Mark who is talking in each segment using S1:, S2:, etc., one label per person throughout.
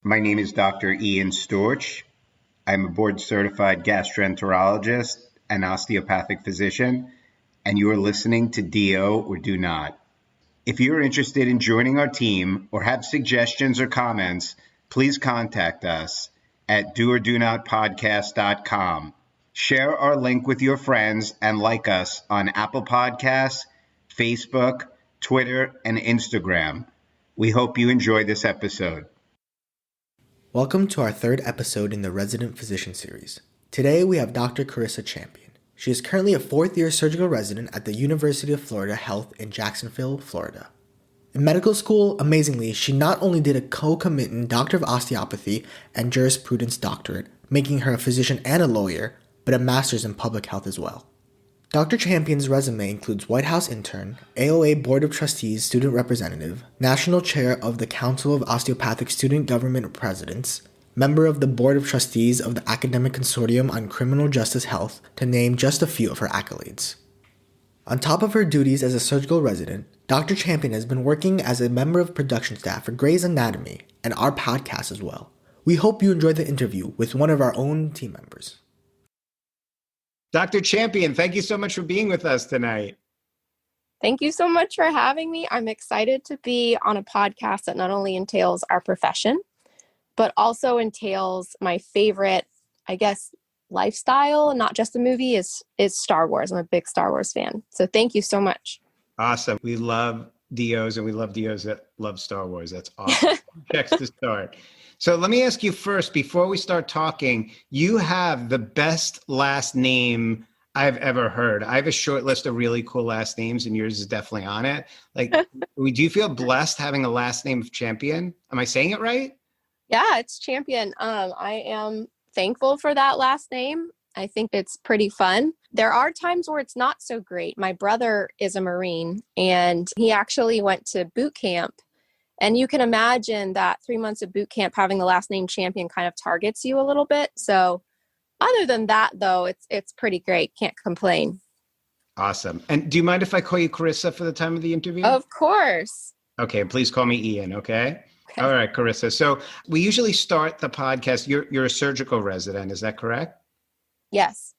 S1: My name is Dr. Ian Storch. I'm a board-certified gastroenterologist and osteopathic physician, and you are listening to DO or Do Not. If you are interested in joining our team or have suggestions or comments, please contact us at doordonotpodcast.com. Share our link with your friends and like us on Apple Podcasts, Facebook, Twitter, and Instagram. We hope you enjoy this episode.
S2: Welcome to our third episode in the Resident Physician series. Today we have Dr. Carisa Champion. She is currently a fourth-year surgical resident at the University of Florida Health in Jacksonville, Florida. In medical school, amazingly, she not only did a concomitant Doctor of Osteopathy and Jurisprudence doctorate, making her a physician and a lawyer, but a master's in public health as well. Dr. Champion's resume includes White House intern, AOA Board of Trustees student representative, national chair of the Council of Osteopathic Student Government Presidents, member of the Board of Trustees of the Academic Consortium on Criminal Justice Health, to name just a few of her accolades. On top of her duties as a surgical resident, Dr. Champion has been working as a member of production staff for Grey's Anatomy and our podcast as well. We hope you enjoy the interview with one of our own team members.
S1: Dr. Champion, thank you so much for being with us tonight.
S3: Thank you so much for having me. I'm excited to be on a podcast that not only entails our profession, but also entails my favorite, lifestyle, not just a movie, is Star Wars. I'm a big Star Wars fan. So thank you so much.
S1: Awesome. We love DOs and we love DOs that love Star Wars. That's awesome. Checks to start. So let me ask you first, before we start talking, you have the best last name I've ever heard. I have a short list of really cool last names and yours is definitely on it. Do you feel blessed having a last name of Champion? Am I saying it right?
S3: Yeah, it's Champion. I am thankful for that last name. I think it's pretty fun. There are times where it's not so great. My brother is a Marine and he actually went to boot camp. And you can imagine that 3 months of boot camp having the last name Champion kind of targets you a little bit. So other than that, though, it's pretty great. Can't complain.
S1: Awesome. And do you mind if I call you Carisa for the time of the interview?
S3: Of course.
S1: Okay. Please call me Ian. Okay. All right, Carisa. So we usually start the podcast. You're a surgical resident. Is that correct?
S3: Yes.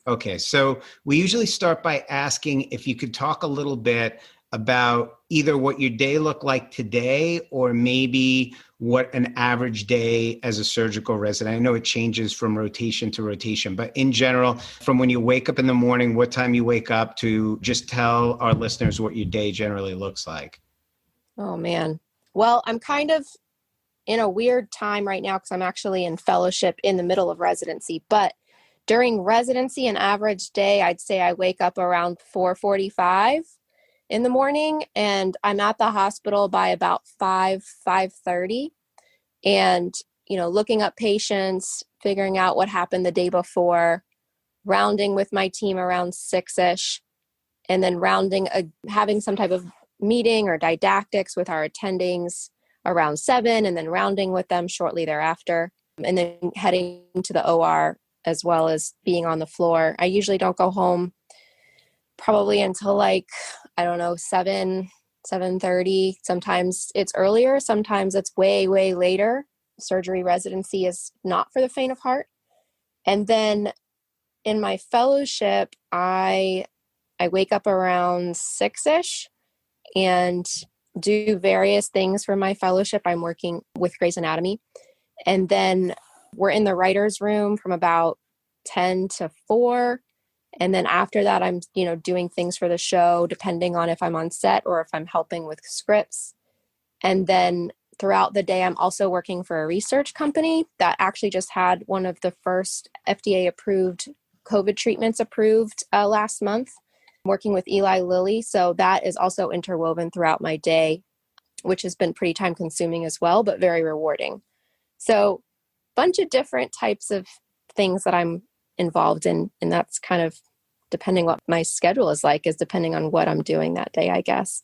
S1: Okay. So we usually start by asking if you could talk a little bit about either what your day looked like today or maybe what an average day as a surgical resident. I know it changes from rotation to rotation, but in general, from when you wake up in the morning, what time you wake up, to just tell our listeners what your day generally looks like.
S3: Oh, man. Well, I'm kind of in a weird time right now because I'm actually in fellowship in the middle of residency, but during residency, an average day, I'd say I wake up around 4:45 in the morning, and I'm at the hospital by about 5:30. And, looking up patients, figuring out what happened the day before, rounding with my team around 6-ish, and then having some type of meeting or didactics with our attendings around 7, and then rounding with them shortly thereafter, and then heading to the OR as well as being on the floor. I usually don't go home probably until 7:30. Sometimes it's earlier. Sometimes it's way, way later. Surgery residency is not for the faint of heart. And then in my fellowship, I wake up around 6-ish and do various things for my fellowship. I'm working with Grey's Anatomy. And then we're in the writer's room from about 10 to 4. And then after that, I'm, doing things for the show, depending on if I'm on set or if I'm helping with scripts. And then throughout the day, I'm also working for a research company that actually just had one of the first FDA-approved COVID treatments approved last month, working with Eli Lilly. So that is also interwoven throughout my day, which has been pretty time-consuming as well, but very rewarding. So bunch of different types of things that I'm involved in, and that's kind of depending what my schedule is depending on what I'm doing that day, I guess.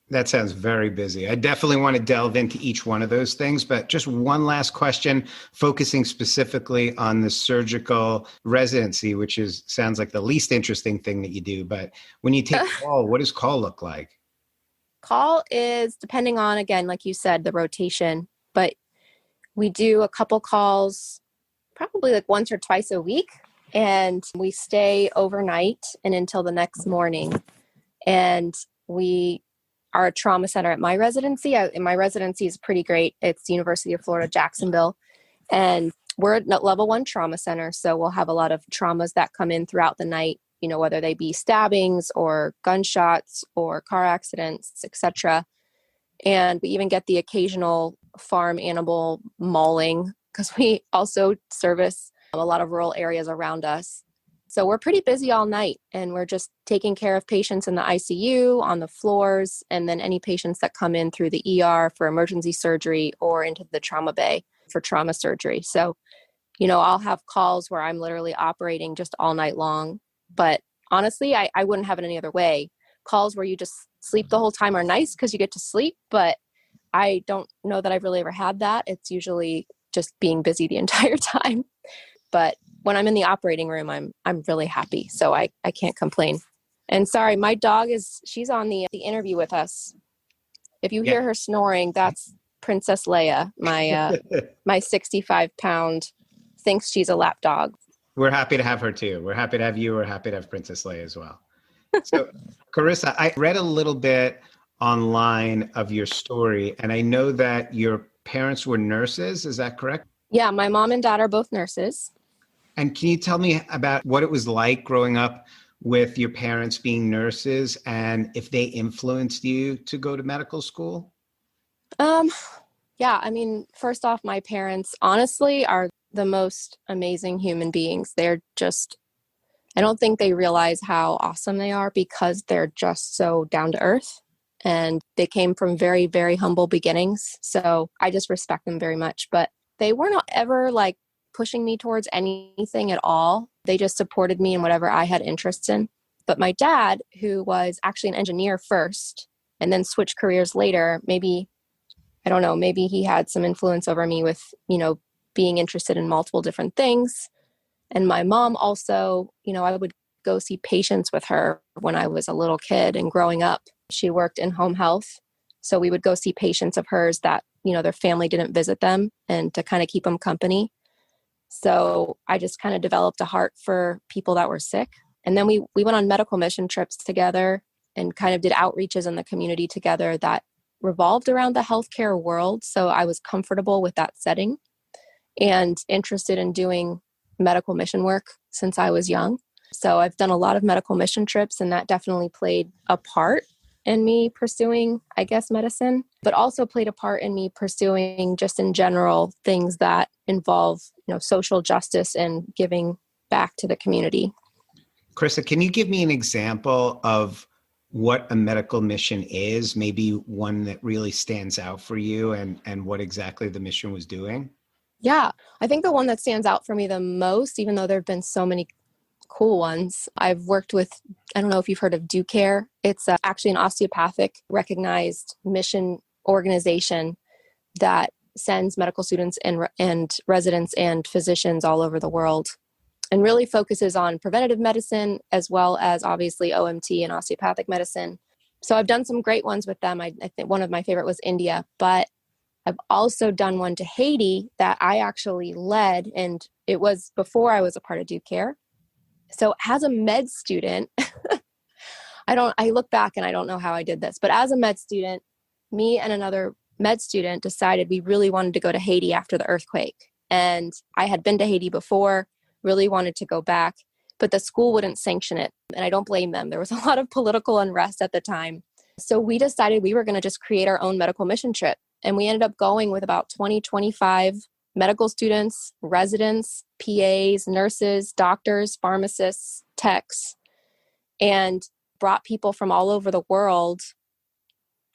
S1: That sounds very busy. I definitely want to delve into each one of those things, but just one last question, focusing specifically on the surgical residency, which sounds like the least interesting thing that you do. But when you take call, what does call look like?
S3: Call is depending on, again, like you said, the rotation, but We do a couple calls, probably like once or twice a week, and we stay overnight and until the next morning. And we are a trauma center at my residency. And my residency is pretty great. It's the University of Florida, Jacksonville. And we're a level 1 trauma center. So we'll have a lot of traumas that come in throughout the night, whether they be stabbings or gunshots or car accidents, etc. And we even get the occasional farm animal mauling because we also service a lot of rural areas around us. So we're pretty busy all night, and we're just taking care of patients in the ICU, on the floors, and then any patients that come in through the ER for emergency surgery or into the trauma bay for trauma surgery. So, I'll have calls where I'm literally operating just all night long. But honestly, I wouldn't have it any other way. Calls where you just sleep the whole time are nice because you get to sleep, but I don't know that I've really ever had that. It's usually just being busy the entire time. But when I'm in the operating room, I'm really happy. So I can't complain. And sorry, my dog she's on the interview with us. If you hear her snoring, that's Princess Leia, my 65-pound, thinks she's a lap dog.
S1: We're happy to have her too. We're happy to have you. We're happy to have Princess Leia as well. So Carisa, I read a little bit online of your story, and I know that your parents were nurses. Is that correct?
S3: Yeah, my mom and dad are both nurses.
S1: And can you tell me about what it was like growing up with your parents being nurses and if they influenced you to go to medical school?
S3: Yeah, first off, my parents honestly are the most amazing human beings. They're just, I don't think they realize how awesome they are because they're just so down to earth. And they came from very, very humble beginnings. So I just respect them very much. But they were not ever like pushing me towards anything at all. They just supported me in whatever I had interest in. But my dad, who was actually an engineer first and then switched careers later, maybe he had some influence over me with, being interested in multiple different things. And my mom also, I would go see patients with her when I was a little kid and growing up. She worked in home health. So we would go see patients of hers that, their family didn't visit them and to kind of keep them company. So I just kind of developed a heart for people that were sick. And then we went on medical mission trips together and kind of did outreaches in the community together that revolved around the healthcare world. So I was comfortable with that setting and interested in doing medical mission work since I was young. So I've done a lot of medical mission trips, and that definitely played a part in me pursuing, I guess, medicine, but also played a part in me pursuing just in general things that involve, social justice and giving back to the community.
S1: Carisa, can you give me an example of what a medical mission is, maybe one that really stands out for you and what exactly the mission was doing?
S3: Yeah, I think the one that stands out for me the most, even though there have been so many cool ones, I've worked with, I don't know if you've heard of DoCare. It's actually an osteopathic recognized mission organization that sends medical students and residents and physicians all over the world and really focuses on preventative medicine as well as obviously OMT and osteopathic medicine. So I've done some great ones with them. I think one of my favorite was India, but I've also done one to Haiti that I actually led, and it was before I was a part of DoCare. So as a med student, I look back and I don't know how I did this, but as a med student, me and another med student decided we really wanted to go to Haiti after the earthquake. And I had been to Haiti before, really wanted to go back, but the school wouldn't sanction it. And I don't blame them. There was a lot of political unrest at the time. So we decided we were going to just create our own medical mission trip. And we ended up going with about 25 medical students, residents, PAs, nurses, doctors, pharmacists, techs, and brought people from all over the world,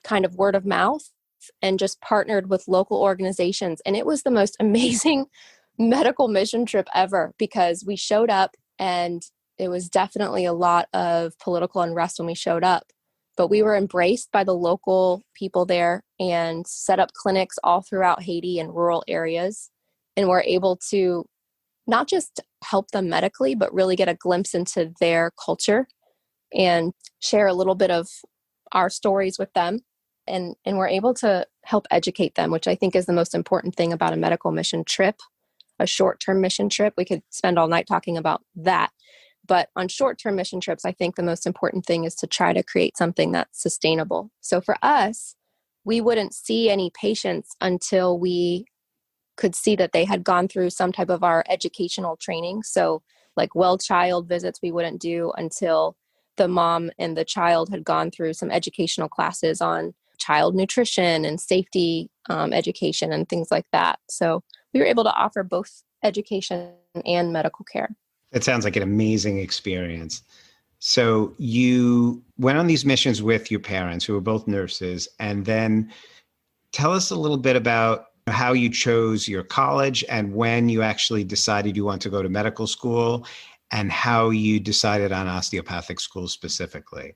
S3: kind of word of mouth, and just partnered with local organizations. And it was the most amazing medical mission trip ever because we showed up, and it was definitely a lot of political unrest when we showed up. But we were embraced by the local people there and set up clinics all throughout Haiti and rural areas. And we're able to not just help them medically, but really get a glimpse into their culture and share a little bit of our stories with them. and we're able to help educate them, which I think is the most important thing about a medical mission trip, a short-term mission trip. We could spend all night talking about that. But on short-term mission trips, I think the most important thing is to try to create something that's sustainable. So for us, we wouldn't see any patients until we could see that they had gone through some type of our educational training. So like well-child visits, we wouldn't do until the mom and the child had gone through some educational classes on child nutrition and safety education and things like that. So we were able to offer both education and medical care.
S1: It sounds like an amazing experience. So you went on these missions with your parents, who were both nurses, and then tell us a little bit about how you chose your college and when you actually decided you want to go to medical school and how you decided on osteopathic school specifically.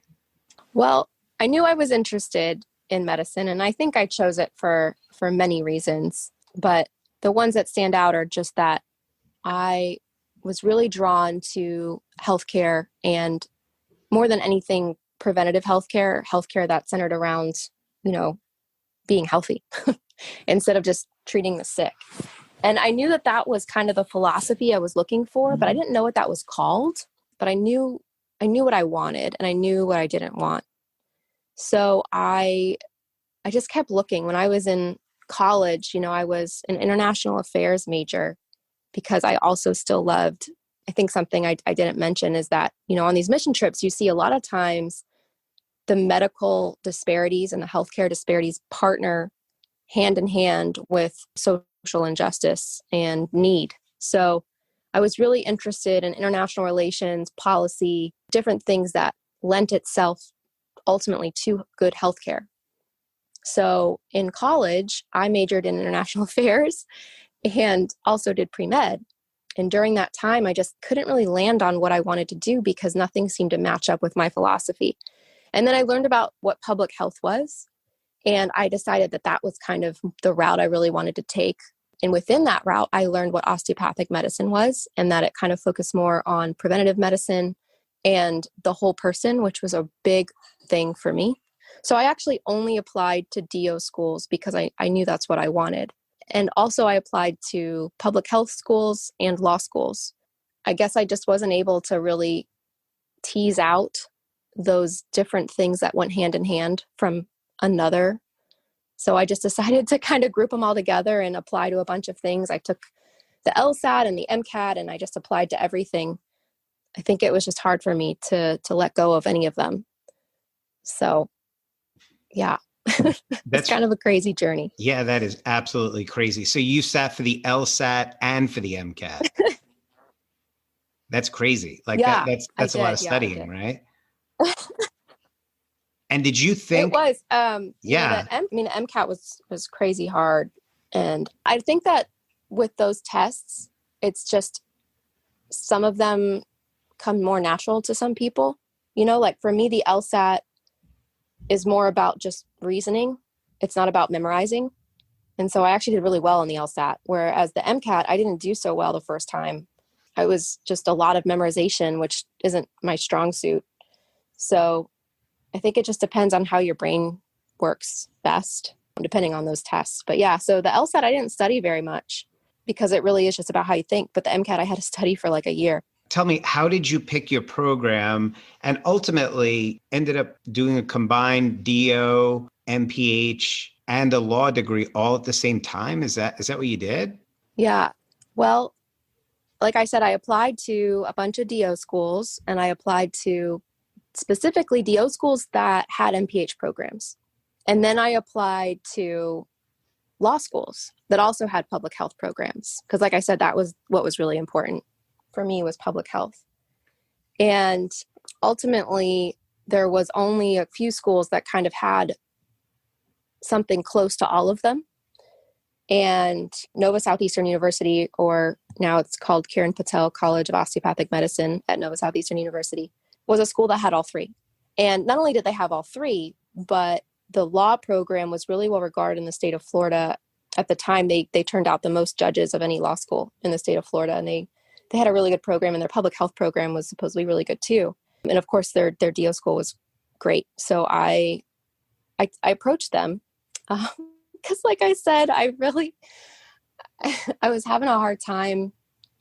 S3: Well, I knew I was interested in medicine, and I think I chose it for many reasons. But the ones that stand out are just that I was really drawn to healthcare, and more than anything, preventative healthcare that's centered around, being healthy instead of just treating the sick. And I knew that was kind of the philosophy I was looking for, but I didn't know what that was called. But I knew what I wanted, and I knew what I didn't want. So I just kept looking. When I was in college, I was an international affairs major because I also still loved, I think something I didn't mention is that, on these mission trips, you see a lot of times the medical disparities and the healthcare disparities partner hand in hand with social injustice and need. So I was really interested in international relations, policy, different things that lent itself ultimately to good healthcare. So in college, I majored in international affairs and also did pre-med. And during that time, I just couldn't really land on what I wanted to do because nothing seemed to match up with my philosophy. And then I learned about what public health was. And I decided that was kind of the route I really wanted to take. And within that route, I learned what osteopathic medicine was, and that it kind of focused more on preventative medicine and the whole person, which was a big thing for me. So I actually only applied to DO schools because I knew that's what I wanted. And also I applied to public health schools and law schools. I guess I just wasn't able to really tease out those different things that went hand in hand from another. So I just decided to kind of group them all together and apply to a bunch of things. I took the LSAT and the MCAT and I just applied to everything. I think it was just hard for me to let go of any of them. So yeah, that's kind of a crazy journey.
S1: Yeah, that is absolutely crazy. So you sat for the LSAT and for the MCAT. That's crazy. Like
S3: yeah,
S1: that's a lot of studying, right? And did you think
S3: it was? The MCAT was crazy hard, and I think that with those tests, it's just some of them come more natural to some people. Like for me, the LSAT is more about just reasoning. It's not about memorizing, and so I actually did really well in the LSAT. Whereas the MCAT, I didn't do so well the first time. I was just a lot of memorization, which isn't my strong suit. So I think it just depends on how your brain works best, depending on those tests. But yeah, so the LSAT, I didn't study very much because it really is just about how you think. But the MCAT, I had to study for like a year.
S1: Tell me, how did you pick your program and ultimately ended up doing a combined DO, MPH, and a law degree all at the same time? Is that what you did?
S3: Yeah. Well, like I said, I applied to a bunch of DO schools, and I applied to specifically DO schools that had MPH programs. And then I applied to law schools that also had public health programs. Because like I said, that was what was really important for me, was public health. And ultimately, there was only a few schools that kind of had something close to all of them. And Nova Southeastern University, or now it's called Kiran Patel College of Osteopathic Medicine at Nova Southeastern University, was a school that had all three. And not only did they have all three, but the law program was really well regarded in the state of Florida. At the time, they turned out the most judges of any law school in the state of Florida. And they had a really good program, and their public health program was supposedly really good too. And of course, their DO school was great. So I I approached them because like I said, I was having a hard time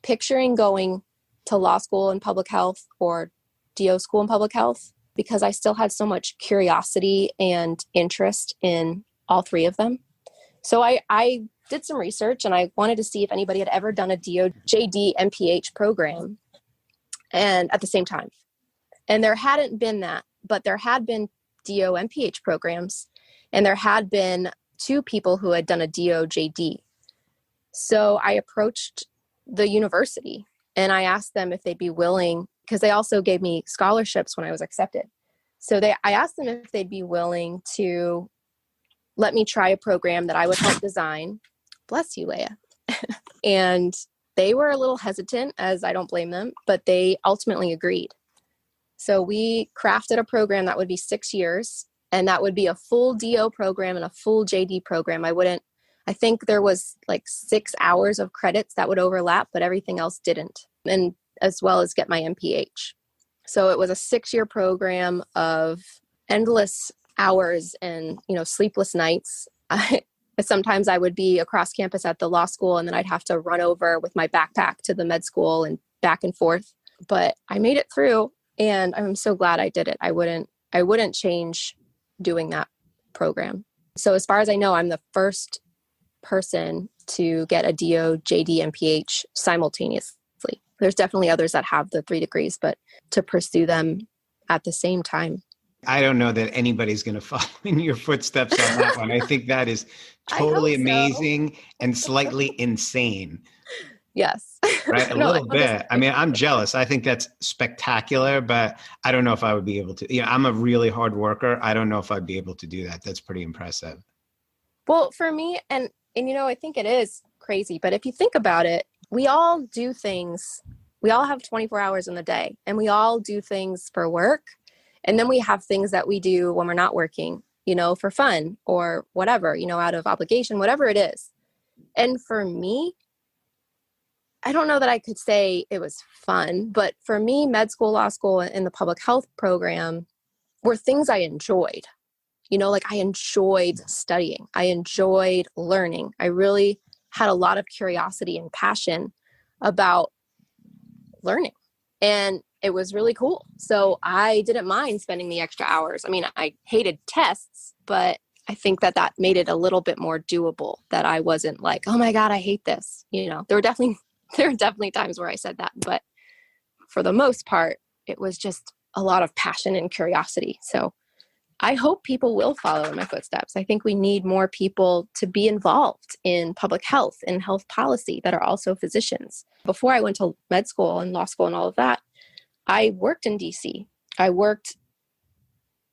S3: picturing going to law school in public health or DO school in public health because I still had so much curiosity and interest in all three of them. So I did some research and I wanted to see if anybody had ever done a DO JD MPH program and at the same time. And there hadn't been that, but there had been DO MPH programs and there had been 2 people who had done a DO JD. So I approached the university and I asked them if they'd be willing, because they also gave me scholarships when I was accepted. So I asked them if they'd be willing to let me try a program that I would help design. Bless you, Leia. And they were a little hesitant, as I don't blame them, but they ultimately agreed. So we crafted a program that would be 6 years, and that would be a full DO program and a full JD program. I think there was like 6 hours of credits that would overlap, but everything else didn't, and as well as get my MPH. So it was a 6-year program of endless hours and, sleepless nights. Sometimes I would be across campus at the law school and then I'd have to run over with my backpack to the med school and back and forth. But I made it through and I'm so glad I did it. I wouldn't change doing that program. So as far as I know, I'm the first person to get a DO, JD, and PH simultaneously. There's definitely others that have the 3 degrees, but to pursue them at the same time.
S1: I don't know that anybody's going to follow in your footsteps on that one. I think that is totally amazing and slightly insane.
S3: Yes.
S1: Right? A little bit. I mean, I'm jealous. I think that's spectacular, but I don't know if I would be able to. I'm a really hard worker. I don't know if I'd be able to do that. That's pretty impressive.
S3: Well, for me, and I think it is crazy, but if you think about it, we all do things. We all have 24 hours in the day, and we all do things for work. And then we have things that we do when we're not working, for fun or whatever, out of obligation, whatever it is. And for me, I don't know that I could say it was fun, but for me, med school, law school, and the public health program were things I enjoyed. I enjoyed studying. I enjoyed learning. I really had a lot of curiosity and passion about learning. And it was really cool. So I didn't mind spending the extra hours. I mean, I hated tests, but I think that made it a little bit more doable, that I wasn't like, oh my God, I hate this. There were definitely times where I said that, but for the most part, it was just a lot of passion and curiosity. So I hope people will follow in my footsteps. I think we need more people to be involved in public health and health policy that are also physicians. Before I went to med school and law school and all of that, I worked in DC. I worked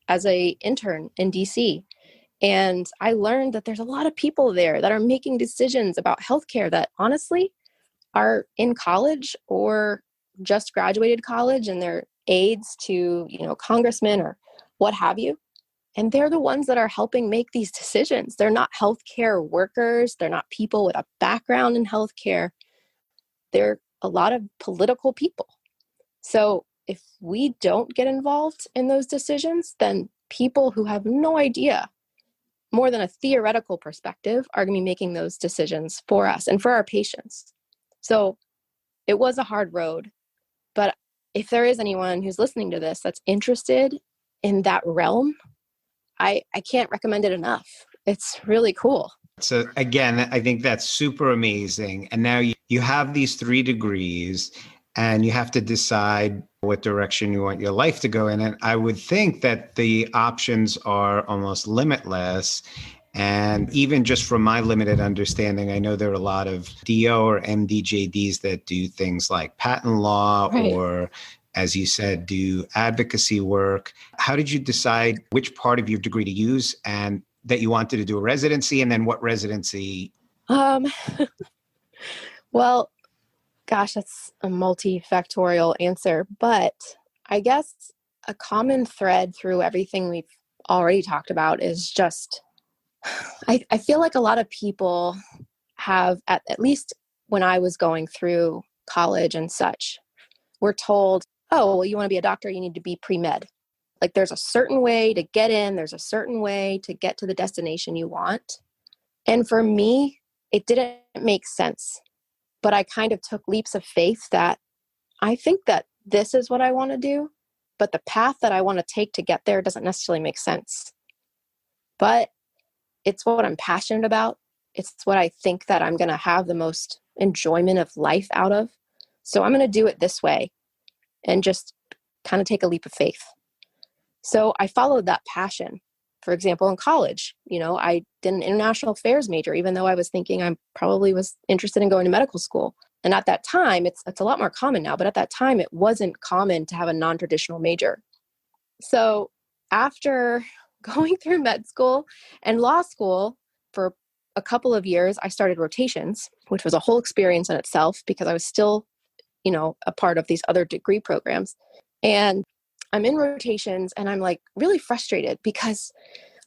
S3: as an intern in DC. And I learned that there's a lot of people there that are making decisions about healthcare that honestly are in college or just graduated college and they're aides to, congressmen or what have you. And they're the ones that are helping make these decisions. They're not healthcare workers. They're not people with a background in healthcare. They're a lot of political people. So if we don't get involved in those decisions, then people who have no idea, more than a theoretical perspective, are going to be making those decisions for us and for our patients. So it was a hard road. But if there is anyone who's listening to this that's interested in that realm, I can't recommend it enough. It's really cool.
S1: So again, I think that's super amazing. And now you have these 3 degrees and you have to decide what direction you want your life to go in. And I would think that the options are almost limitless. And even just from my limited understanding, I know there are a lot of DO or MDJDs that do things like patent law, right, or, as you said, do advocacy work. How did you decide which part of your degree to use and that you wanted to do a residency, and then what residency?
S3: Well, gosh, that's a multifactorial answer, but I guess a common thread through everything we've already talked about is just, I feel like a lot of people have, at least when I was going through college and such, were told, oh, well, you want to be a doctor, you need to be pre-med. Like there's a certain way to get in, there's a certain way to get to the destination you want. And for me, it didn't make sense. But I kind of took leaps of faith that I think that this is what I want to do, but the path that I want to take to get there doesn't necessarily make sense. But it's what I'm passionate about. It's what I think that I'm going to have the most enjoyment of life out of. So I'm going to do it this way and just kind of take a leap of faith. So I followed that passion. For example, in college, I did an international affairs major, even though I was thinking I probably was interested in going to medical school. And at that time, it's a lot more common now, but at that time, it wasn't common to have a non-traditional major. So after going through med school and law school for a couple of years, I started rotations, which was a whole experience in itself because I was still, a part of these other degree programs. And I'm in rotations and I'm like really frustrated because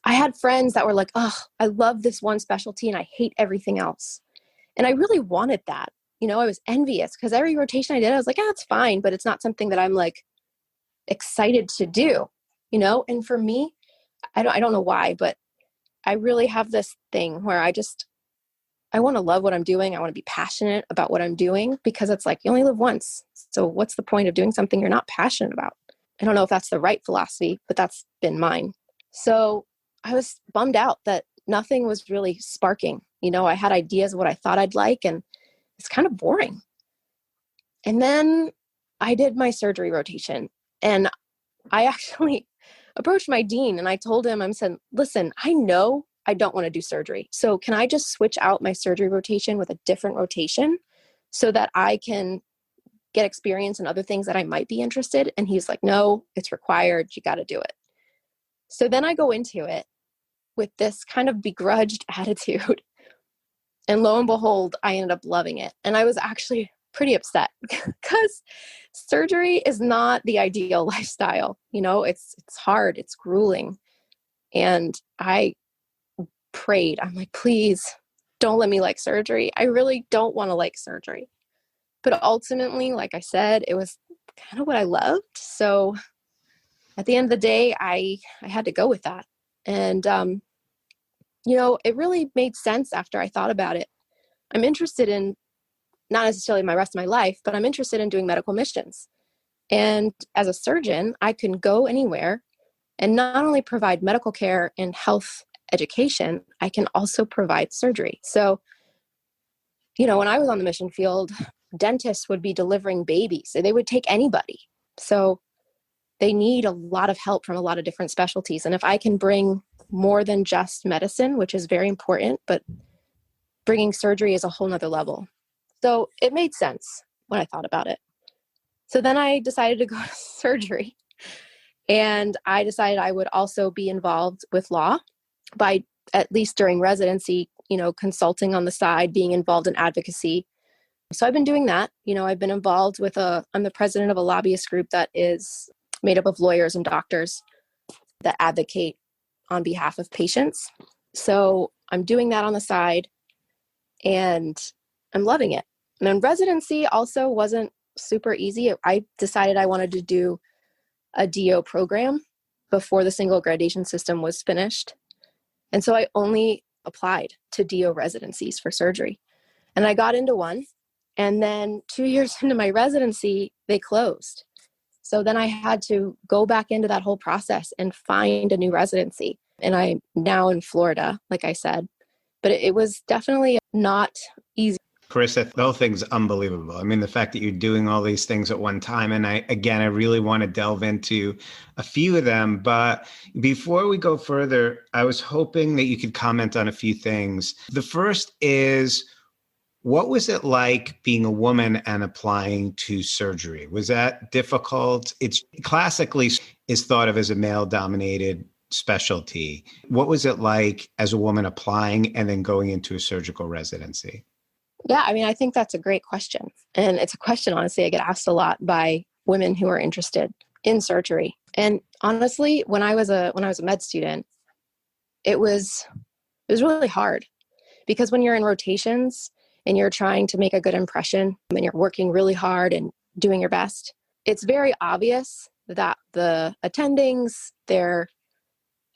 S3: I had friends that were like, oh, I love this one specialty and I hate everything else. And I really wanted that. I was envious because every rotation I did, I was like, it's fine, but it's not something that I'm like excited to do, And for me, I don't know why, but I really have this thing where I want to love what I'm doing. I want to be passionate about what I'm doing because it's like, you only live once. So what's the point of doing something you're not passionate about? I don't know if that's the right philosophy, but that's been mine. So I was bummed out that nothing was really sparking. I had ideas of what I thought I'd like, and it's kind of boring. And then I did my surgery rotation, and I actually approached my dean and I told him, I said, listen, I know I don't want to do surgery. So can I just switch out my surgery rotation with a different rotation so that I can get experience in other things that I might be interested? And he's like, no, it's required. You got to do it. So then I go into it with this kind of begrudged attitude. And lo and behold, I ended up loving it. And I was actually pretty upset because surgery is not the ideal lifestyle. It's hard, it's grueling. And I prayed, I'm like, please don't let me like surgery. I really don't want to like surgery. But ultimately, like I said, it was kind of what I loved. So at the end of the day, I had to go with that. And, it really made sense after I thought about it. I'm interested in, not necessarily my rest of my life, but I'm interested in doing medical missions. And as a surgeon, I can go anywhere and not only provide medical care and health education, I can also provide surgery. So, when I was on the mission field, dentists would be delivering babies. So they would take anybody. So they need a lot of help from a lot of different specialties. And if I can bring more than just medicine, which is very important, but bringing surgery is a whole nother level. So it made sense when I thought about it. So then I decided to go to surgery, and I decided I would also be involved with law by, at least during residency, consulting on the side, being involved in advocacy. So I've been doing that. I've been involved with I'm the president of a lobbyist group that is made up of lawyers and doctors that advocate on behalf of patients. So I'm doing that on the side and I'm loving it. And then residency also wasn't super easy. I decided I wanted to do a DO program before the single gradation system was finished. And so I only applied to DO residencies for surgery. And I got into one. And then 2 years into my residency, they closed. So then I had to go back into that whole process and find a new residency. And I'm now in Florida, like I said. But it was definitely not easy.
S1: Carisa, the whole thing's unbelievable. I mean, the fact that you're doing all these things at one time. And I really want to delve into a few of them. But before we go further, I was hoping that you could comment on a few things. The first is, what was it like being a woman and applying to surgery? Was that difficult? It's classically is thought of as a male-dominated specialty. What was it like as a woman applying and then going into a surgical residency?
S3: Yeah, I think that's a great question. And it's a question, honestly, I get asked a lot by women who are interested in surgery. And honestly, when I was a med student, it was really hard, because when you're in rotations and you're trying to make a good impression and you're working really hard and doing your best, it's very obvious that the attendings, they're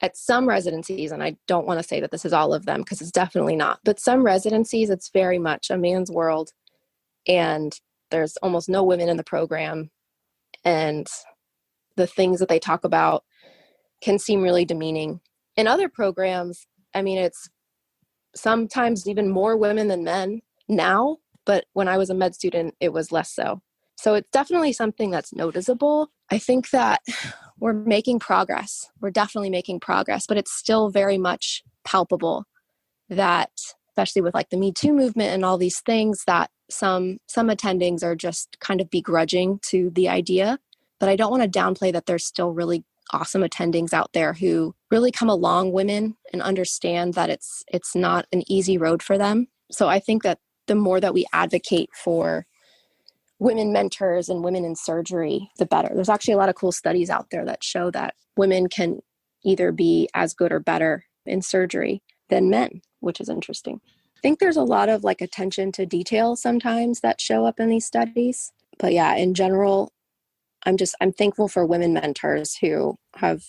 S3: at some residencies, and I don't want to say that this is all of them because it's definitely not, but some residencies, it's very much a man's world, and there's almost no women in the program, and the things that they talk about can seem really demeaning. In other programs, I mean, it's sometimes even more women than men now, but when I was a med student, it was less so. So it's definitely something that's noticeable. I think that we're making progress. We're definitely making progress, but it's still very much palpable that, especially with like the Me Too movement and all these things, that some attendings are just kind of begrudging to the idea. But I don't want to downplay that there's still really awesome attendings out there who really come along women and understand that it's not an easy road for them. So I think that the more that we advocate for women mentors and women in surgery, the better. There's actually a lot of cool studies out there that show that women can either be as good or better in surgery than men, which is interesting. I think there's a lot of like attention to detail sometimes that show up in these studies. But yeah, in general, I'm thankful for women mentors who have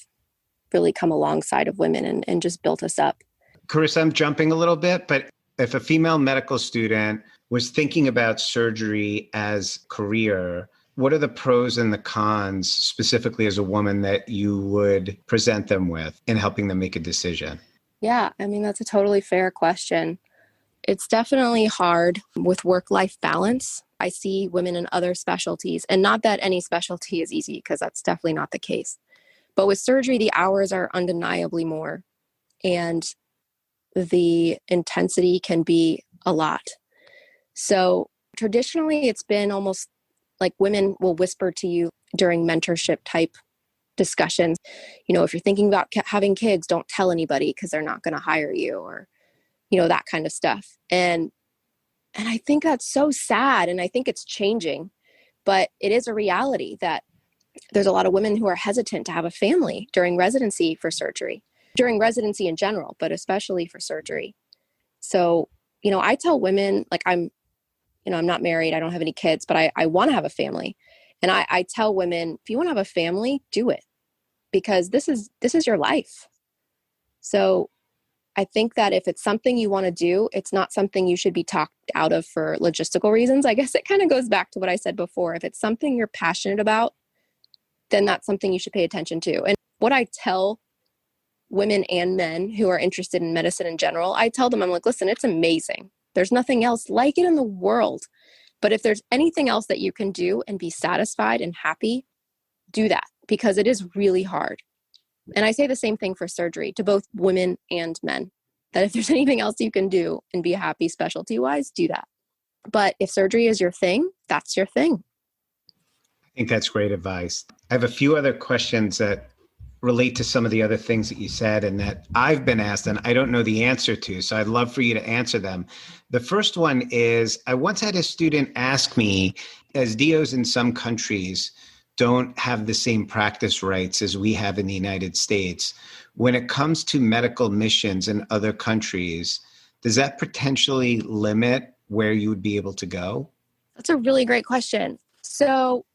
S3: really come alongside of women and just built us up.
S1: Carisa, I'm jumping a little bit, but if a female medical student was thinking about surgery as career, what are the pros and the cons, specifically as a woman, that you would present them with in helping them make a decision?
S3: Yeah, I mean, that's a totally fair question. It's definitely hard with work-life balance. I see women in other specialties, and not that any specialty is easy, because that's definitely not the case. But with surgery, the hours are undeniably more, and the intensity can be a lot. So traditionally, it's been almost like women will whisper to you during mentorship type discussions, if you're thinking about having kids, don't tell anybody because they're not going to hire you, or, that kind of stuff. And I think that's so sad. And I think it's changing, but it is a reality that there's a lot of women who are hesitant to have a family during residency for surgery, during residency in general, but especially for surgery. So, I tell women, like, I'm not married, I don't have any kids, but I want to have a family. And I tell women, if you want to have a family, do it, because this is your life. So I think that if it's something you want to do, it's not something you should be talked out of for logistical reasons. I guess it kind of goes back to what I said before. If it's something you're passionate about, then that's something you should pay attention to. And what I tell women and men who are interested in medicine in general, I tell them, I'm like, listen, it's amazing. There's nothing else like it in the world. But if there's anything else that you can do and be satisfied and happy, do that, because it is really hard. And I say the same thing for surgery to both women and men, that if there's anything else you can do and be happy specialty-wise, do that. But if surgery is your thing, that's your thing.
S1: I think that's great advice. I have a few other questions that relate to some of the other things that you said and that I've been asked and I don't know the answer to. So I'd love for you to answer them. The first one is, I once had a student ask me, as DOs in some countries don't have the same practice rights as we have in the United States, when it comes to medical missions in other countries, does that potentially limit where you would be able to go?
S3: That's a really great question. So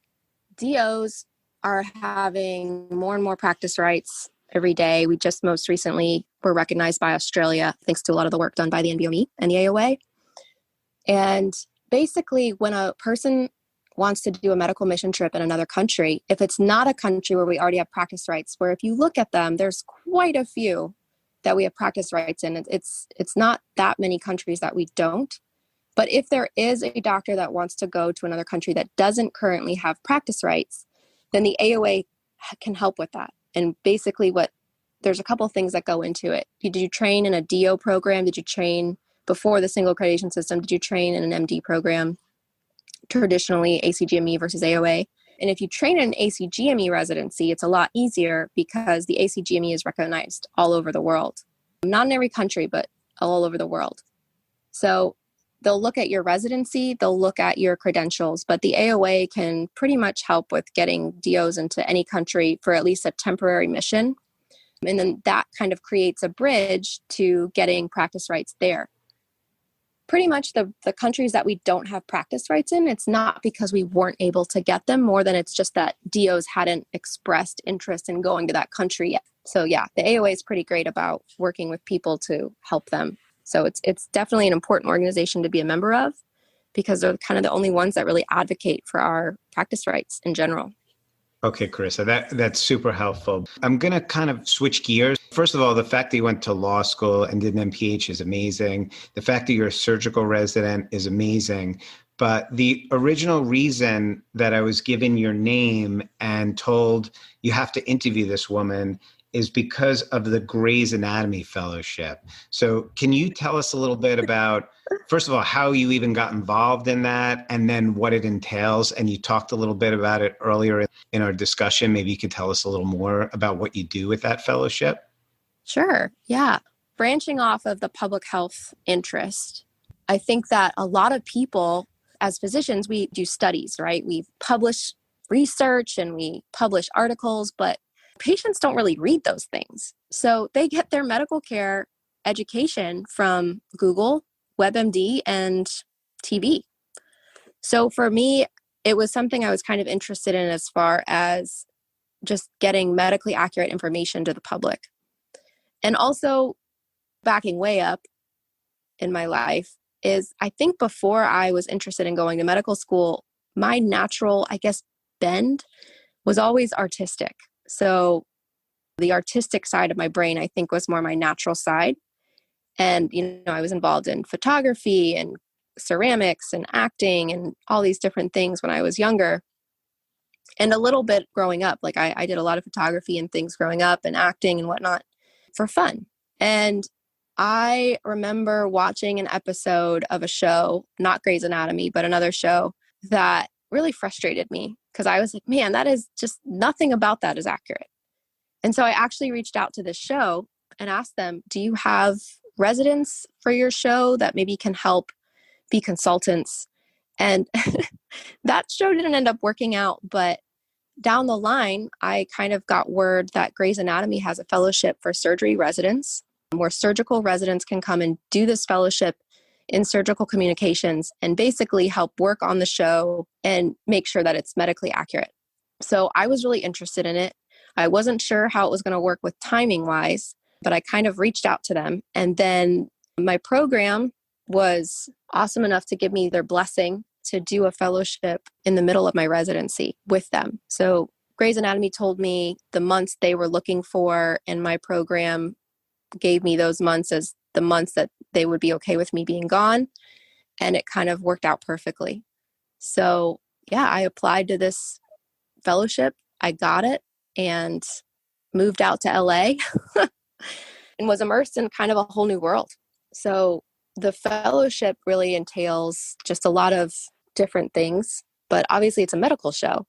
S3: DOs are having more and more practice rights every day. We just most recently were recognized by Australia, thanks to a lot of the work done by the NBOME and the AOA. And basically, when a person wants to do a medical mission trip in another country, if it's not a country where we already have practice rights, where if you look at them, there's quite a few that we have practice rights in. It's not that many countries that we don't. But if there is a doctor that wants to go to another country that doesn't currently have practice rights, then the AOA can help with that. And basically there's a couple of things that go into it. Did you train in a DO program? Did you train before the single accreditation system? Did you train in an MD program? Traditionally, ACGME versus AOA. And if you train in an ACGME residency, it's a lot easier because the ACGME is recognized all over the world. Not in every country, but all over the world. So they'll look at your residency, they'll look at your credentials, but the AOA can pretty much help with getting DOs into any country for at least a temporary mission. And then that kind of creates a bridge to getting practice rights there. pretty much the countries that we don't have practice rights in, it's not because we weren't able to get them, more than it's just that DOs hadn't expressed interest in going to that country yet. So yeah, the AOA is pretty great about working with people to help them. So it's definitely an important organization to be a member of, because they're kind of the only ones that really advocate for our practice rights in general.
S1: Okay, Carissa, that's super helpful. I'm going to kind of switch gears. First of all, the fact that you went to law school and did an MPH is amazing. The fact that you're a surgical resident is amazing. But the original reason that I was given your name and told you have to interview this woman is because of the Grey's Anatomy Fellowship. So can you tell us a little bit about, first of all, how you even got involved in that, and then what it entails? And you talked a little bit about it earlier in our discussion. Maybe you could tell us a little more about what you do with that fellowship.
S3: Sure. Yeah. Branching off of the public health interest, I think that a lot of people, as physicians, we do studies, right? We publish research and we publish articles, but patients don't really read those things. So they get their medical care education from Google, WebMD, and TV. So for me, it was something I was kind of interested in as far as just getting medically accurate information to the public. And also, backing way up in my life, is I think before I was interested in going to medical school, my natural, I guess, bend was always artistic. So the artistic side of my brain, I think, was more my natural side. And, I was involved in photography and ceramics and acting and all these different things when I was younger. And a little bit growing up, like I did a lot of photography and things growing up and acting and whatnot for fun. And I remember watching an episode of a show, not Grey's Anatomy, but another show that really frustrated me, because I was like, man, that is just nothing about that is accurate. And so I actually reached out to this show and asked them, do you have residents for your show that maybe can help be consultants? And that show didn't end up working out, but down the line, I kind of got word that Grey's Anatomy has a fellowship for surgery residents, where surgical residents can come and do this fellowship in surgical communications and basically help work on the show and make sure that it's medically accurate. So I was really interested in it. I wasn't sure how it was going to work with timing wise, but I kind of reached out to them. And then my program was awesome enough to give me their blessing to do a fellowship in the middle of my residency with them. So Grey's Anatomy told me the months they were looking for, and my program gave me those months as the months that they would be okay with me being gone. And it kind of worked out perfectly. So yeah, I applied to this fellowship. I got it and moved out to LA and was immersed in kind of a whole new world. So the fellowship really entails just a lot of different things, but obviously it's a medical show.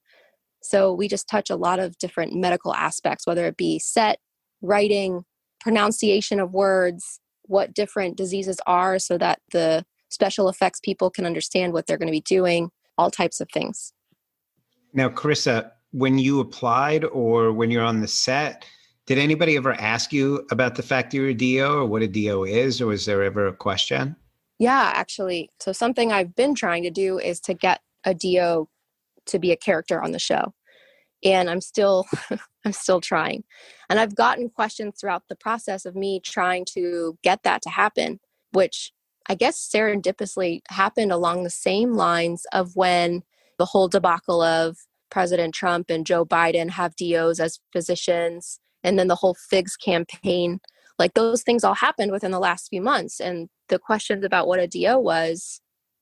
S3: So we just touch a lot of different medical aspects, whether it be set, writing, pronunciation of words, what different diseases are so that the special effects people can understand what they're going to be doing, all types of things.
S1: Now, Carissa, when you applied or when you're on the set, did anybody ever ask you about the fact that you're a DO or what a DO is, or was there ever a question?
S3: Yeah, actually. So something I've been trying to do is to get a DO to be a character on the show. And I'm still trying. And I've gotten questions throughout the process of me trying to get that to happen, which I guess serendipitously happened along the same lines of when the whole debacle of President Trump and Joe Biden have DOs as physicians, and then the whole FIGS campaign, like those things all happened within the last few months. And the questions about what a DO was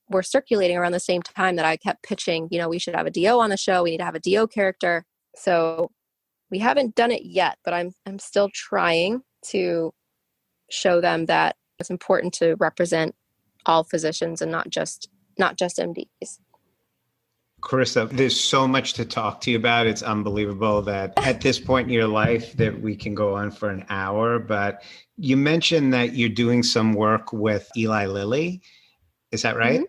S3: were circulating around the same time that I kept pitching, we should have a DO on the show. We need to have a DO character. So we haven't done it yet, but I'm still trying to show them that it's important to represent all physicians and not just MDs.
S1: Carissa, there's so much to talk to you about. It's unbelievable that at this point in your life that we can go on for an hour, but you mentioned that you're doing some work with Eli Lilly. Is that right?
S3: Mm-hmm.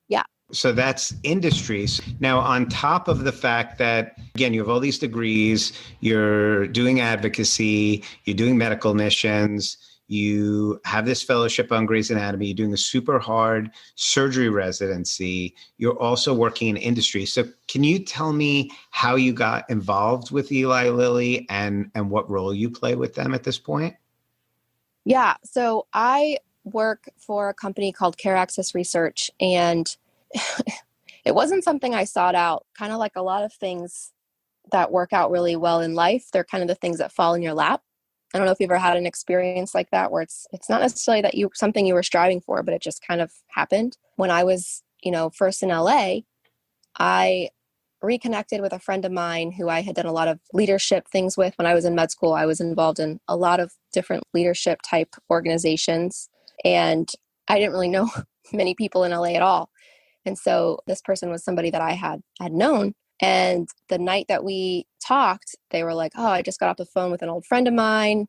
S3: Yeah.
S1: So that's industries. Now, on top of the fact that, again, you have all these degrees, you're doing advocacy, you're doing medical missions, You have this fellowship on Grey's Anatomy. You're doing a super hard surgery residency. You're also working in industry. So can you tell me how you got involved with Eli Lilly and what role you play with them at this point?
S3: Yeah. So I work for a company called Care Access Research, and it wasn't something I sought out. Kind of like a lot of things that work out really well in life, they're kind of the things that fall in your lap. I don't know if you've ever had an experience like that where it's not necessarily that something you were striving for, but it just kind of happened. When I was, first in LA, I reconnected with a friend of mine who I had done a lot of leadership things with. When I was in med school, I was involved in a lot of different leadership type organizations, and I didn't really know many people in LA at all. And so this person was somebody that I had known. And the night that we talked, they were like, oh, I just got off the phone with an old friend of mine.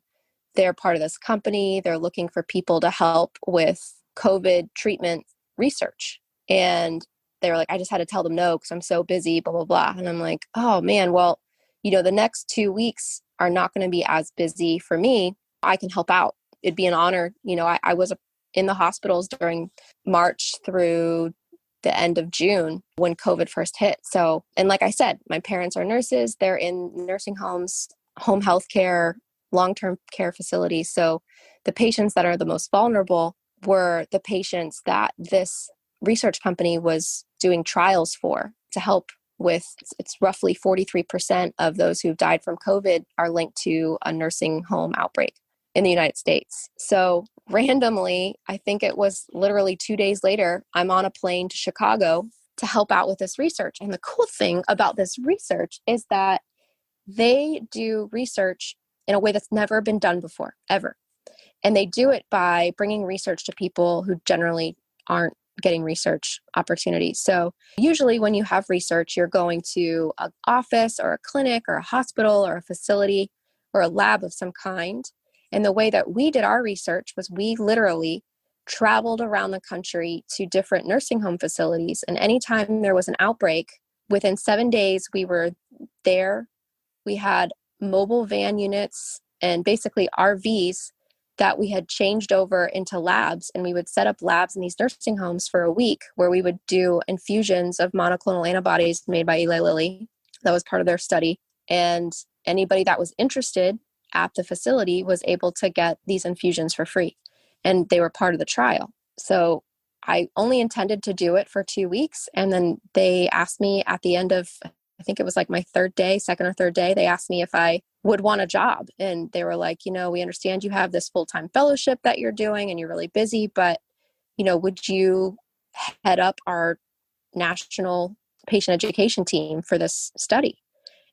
S3: They're part of this company. They're looking for people to help with COVID treatment research. And they were like, I just had to tell them no because I'm so busy, blah, blah, blah. And I'm like, oh, man, well, the next 2 weeks are not going to be as busy for me. I can help out. It'd be an honor. I was in the hospitals during March through the end of June when COVID first hit. So, and like I said, my parents are nurses. They're in nursing homes, home health care, long-term care facilities. So the patients that are the most vulnerable were the patients that this research company was doing trials for to help with. It's roughly 43% of those who've died from COVID are linked to a nursing home outbreak in the United States. So randomly, I think it was literally 2 days later, I'm on a plane to Chicago to help out with this research. And the cool thing about this research is that they do research in a way that's never been done before, ever. And they do it by bringing research to people who generally aren't getting research opportunities. So usually when you have research, you're going to an office or a clinic or a hospital or a facility or a lab of some kind. And the way that we did our research was we literally traveled around the country to different nursing home facilities. And anytime there was an outbreak, within 7 days, we were there. We had mobile van units and basically RVs that we had changed over into labs. And we would set up labs in these nursing homes for a week where we would do infusions of monoclonal antibodies made by Eli Lilly. That was part of their study. And anybody that was interested at the facility was able to get these infusions for free. And they were part of the trial. So I only intended to do it for 2 weeks. And then they asked me at the end of, I think it was like my second or third day, they asked me if I would want a job. And they were like, we understand you have this full-time fellowship that you're doing and you're really busy, but, would you head up our national patient education team for this study?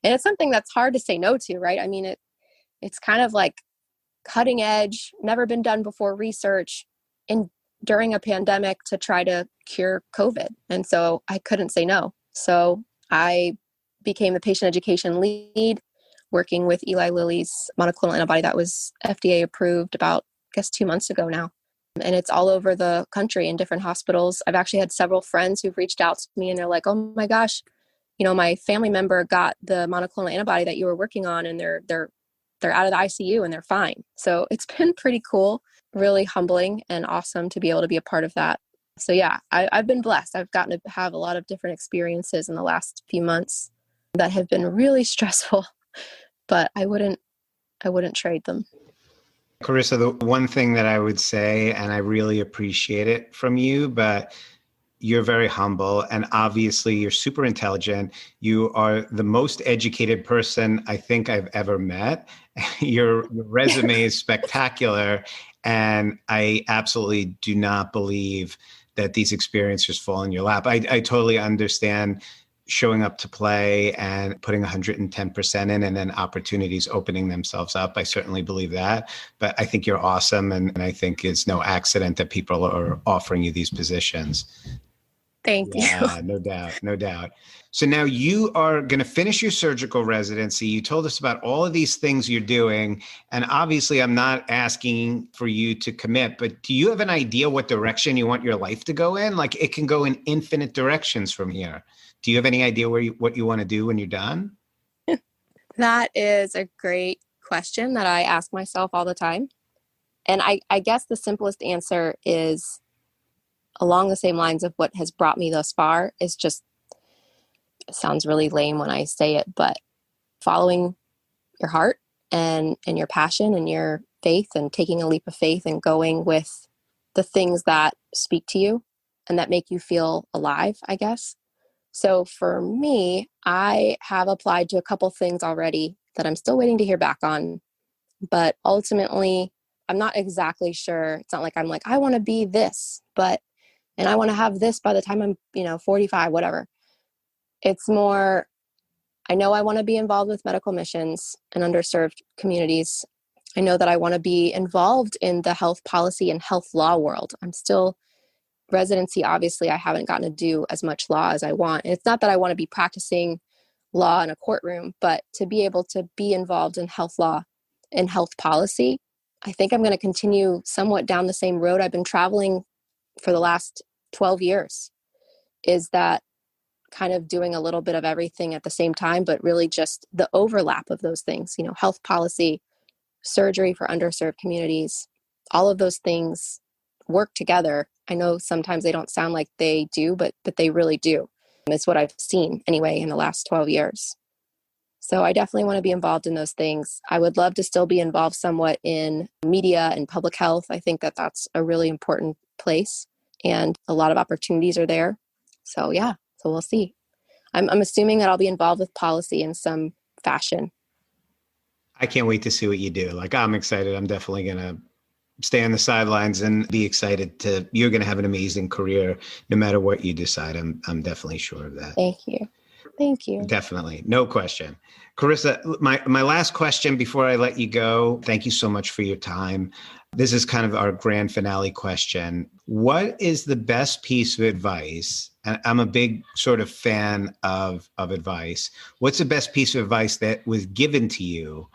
S3: And it's something that's hard to say no to, right? I mean, it's kind of like cutting edge, never been done before research during a pandemic to try to cure COVID. And so I couldn't say no. So I became the patient education lead, working with Eli Lilly's monoclonal antibody that was FDA approved about, 2 months ago now. And it's all over the country in different hospitals. I've actually had several friends who've reached out to me and they're like, oh my gosh, my family member got the monoclonal antibody that you were working on and they're out of the ICU and they're fine. So it's been pretty cool, really humbling and awesome to be able to be a part of that. So yeah, I've been blessed. I've gotten to have a lot of different experiences in the last few months that have been really stressful, but I wouldn't trade them.
S1: Carisa, the one thing that I would say, and I really appreciate it from you, but you're very humble and obviously you're super intelligent. You are the most educated person I think I've ever met. Your resume is spectacular. And I absolutely do not believe that these experiences fall in your lap. I totally understand showing up to play and putting 110% in and then opportunities opening themselves up. I certainly believe that, but I think you're awesome. And I think it's no accident that people are offering you these positions.
S3: Thank you.
S1: Yeah, no doubt, no doubt. So now you are going to finish your surgical residency. You told us about all of these things you're doing. And obviously I'm not asking for you to commit, but do you have an idea what direction you want your life to go in? Like it can go in infinite directions from here. Do you have any idea what you want to do when you're done?
S3: That is a great question that I ask myself all the time. And I guess the simplest answer is along the same lines of what has brought me thus far is just, it sounds really lame when I say it, but following your heart and your passion and your faith, and taking a leap of faith and going with the things that speak to you and that make you feel alive, I guess. So for me, I have applied to a couple things already that I'm still waiting to hear back on. But ultimately, I'm not exactly sure. It's not like I'm like, I want to be this, and I want to have this by the time I'm, 45, whatever. It's more, I know I want to be involved with medical missions and underserved communities. I know that I want to be involved in the health policy and health law world. I'm still residency. Obviously, I haven't gotten to do as much law as I want. And it's not that I want to be practicing law in a courtroom, but to be able to be involved in health law and health policy. I think I'm going to continue somewhat down the same road I've been traveling for the last 12 years, is that kind of doing a little bit of everything at the same time, but really just the overlap of those things, health policy, surgery for underserved communities, all of those things work together. I know sometimes they don't sound like they do, but they really do. It's what I've seen anyway in the last 12 years. So I definitely want to be involved in those things. I would love to still be involved somewhat in media and public health. I think that that's a really important place, and a lot of opportunities are there. So yeah, so we'll see. I'm assuming that I'll be involved with policy in some fashion.
S1: I can't wait to see what you do. Like, I'm excited. I'm definitely going to stay on the sidelines and be excited you're going to have an amazing career no matter what you decide. I'm definitely sure of that.
S3: Thank you. Thank you.
S1: Definitely. No question. Carisa, my last question before I let you go, thank you so much for your time. This is kind of our grand finale question. What is the best piece of advice? And I'm a big sort of fan of advice. What's the best piece of advice that was given to you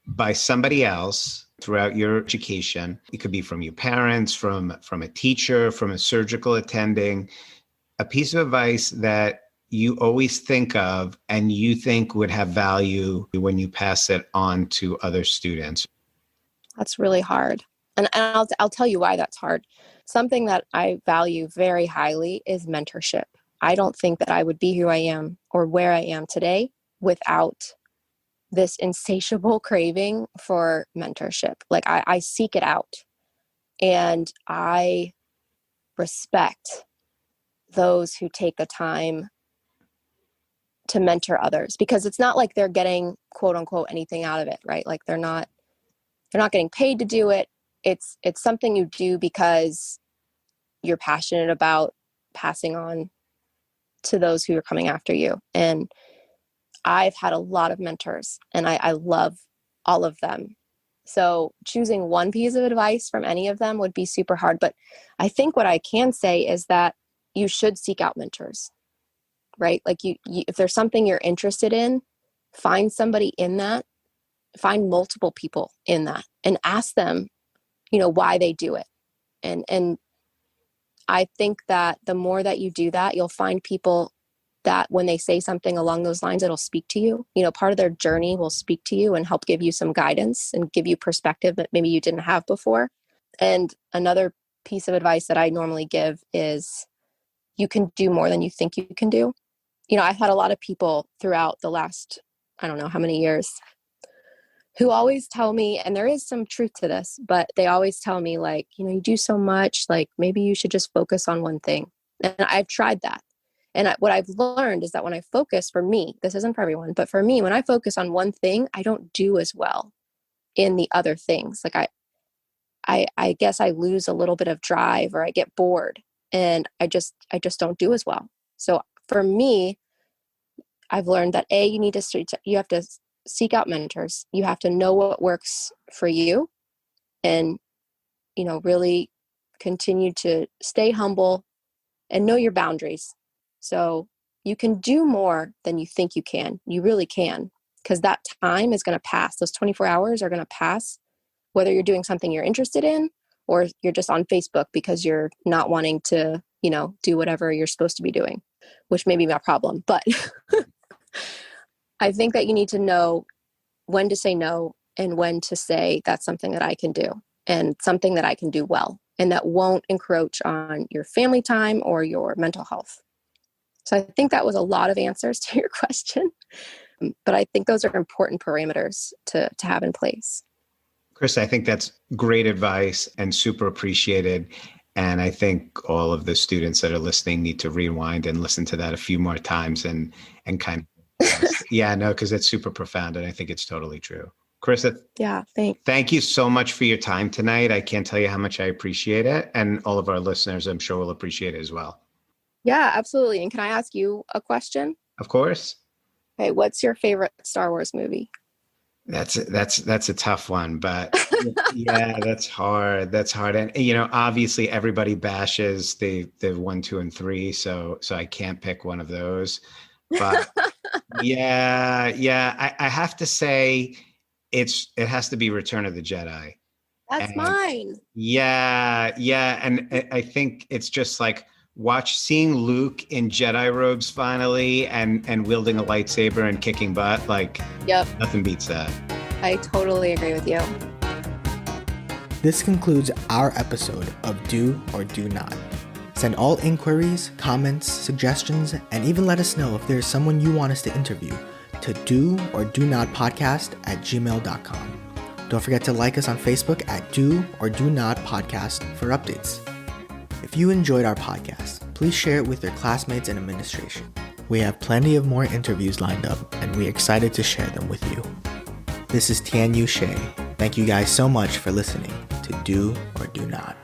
S1: by somebody else throughout your education? It could be from your parents, from a teacher, from a surgical attending, a piece of advice that you always think of and you think would have value when you pass it on to other students.
S3: That's really hard. And I'll tell you why that's hard. Something that I value very highly is mentorship. I don't think that I would be who I am or where I am today without this insatiable craving for mentorship. Like I seek it out, and I respect those who take the time to mentor others, because it's not like they're getting quote unquote anything out of it, right? Like they're not getting paid to do it. It's something you do because you're passionate about passing on to those who are coming after you. And I've had a lot of mentors, and I love all of them. So choosing one piece of advice from any of them would be super hard. But I think what I can say is that you should seek out mentors, right? Like you if there's something you're interested in, find somebody in that, find multiple people in that, and ask them, why they do it. And I think that the more that you do that, you'll find people that when they say something along those lines, it'll speak to you. Part of their journey will speak to you and help give you some guidance and give you perspective that maybe you didn't have before. And another piece of advice that I normally give is you can do more than you think you can do. I've had a lot of people throughout the last, I don't know how many years, who always tell me, and there is some truth to this, but they always tell me like, you do so much, like maybe you should just focus on one thing. And I've tried that. And what I've learned is that when I focus, for me, this isn't for everyone, but for me, when I focus on one thing, I don't do as well in the other things. Like I guess I lose a little bit of drive, or I get bored, and I just don't do as well. So for me, I've learned that you have to seek out mentors. You have to know what works for you, and, really continue to stay humble and know your boundaries. So you can do more than you think you can. You really can, because that time is going to pass. Those 24 hours are going to pass, whether you're doing something you're interested in or you're just on Facebook because you're not wanting to, do whatever you're supposed to be doing, which may be my problem. But I think that you need to know when to say no and when to say that's something that I can do. and something that I can do well and that won't encroach on your family time or your mental health. So I think that was a lot of answers to your question, but I think those are important parameters to have in place.
S1: Chris, I think that's great advice and super appreciated. And I think all of the students that are listening need to rewind and listen to that a few more times and kind of, yeah, no, because it's super profound. And I think it's totally true. Carisa,
S3: yeah, thanks.
S1: Thank you so much for your time tonight. I can't tell you how much I appreciate it. And all of our listeners, I'm sure, will appreciate it as well.
S3: Yeah, absolutely. And can I ask you a question?
S1: Of course.
S3: Okay, what's your favorite Star Wars movie?
S1: That's a tough one, but yeah, that's hard. And obviously everybody bashes the 1, 2, and 3, so I can't pick one of those. But yeah, I have to say it has to be Return of the Jedi.
S3: That's mine.
S1: Yeah, and I think it's just like seeing Luke in Jedi robes finally and wielding a lightsaber and kicking butt, like,
S3: yep,
S1: nothing beats that.
S3: I totally agree with you.
S2: This concludes our episode of Do or Do Not. Send all inquiries, comments, suggestions, and even let us know if there's someone you want us to interview to doordonotpodcast@gmail.com. Don't forget to like us on Facebook at Do or Do Not Podcast for updates. If you enjoyed our podcast, please share it with your classmates and administration. We have plenty of more interviews lined up, and we're excited to share them with you. This is Tian Yu Shea. Thank you guys so much for listening to Do or Do Not.